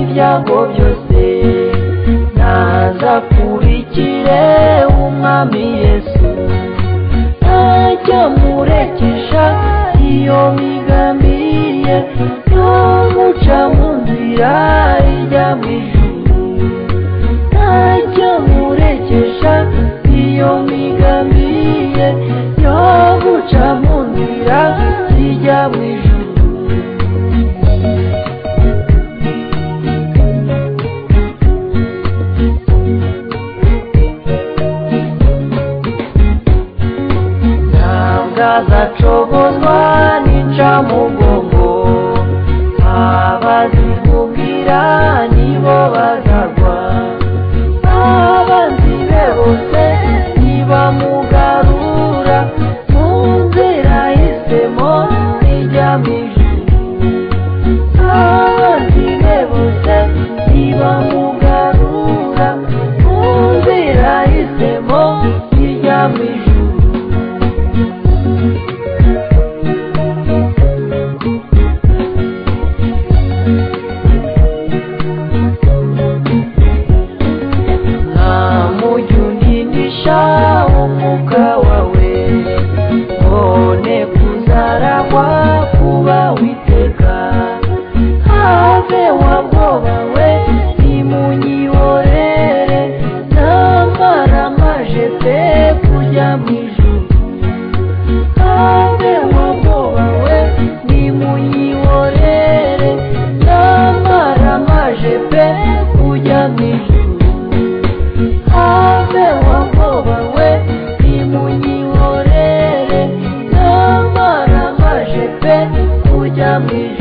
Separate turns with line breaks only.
ibyago byose nazakurikire umwami Yesu ntacyo murekesha iyo migambi ye yo guca mu nzira ijya mu ijuru ntacyo murekesha iyo migambi ye yo guca mu nzira ijya mu ijuru azacogozwa n'incamugongo abazimubwira nibo bazagwa abanzi be bose nibamugarura mu nzira yahisemo ijya mu ijuru abanzi be bose nibamugarura mu nzira yahisemo ijya mu ijuru umwuka wawe mbone kuzaragwa kuba witeka have wabwoba we nimunyihorere namara maje pe kujya mu ijuru have wabwoba we nimunyihorere namara maje pe kujya mu ijuru have wabwoba we nimunyihorere namara maje pe kujya mu ijuru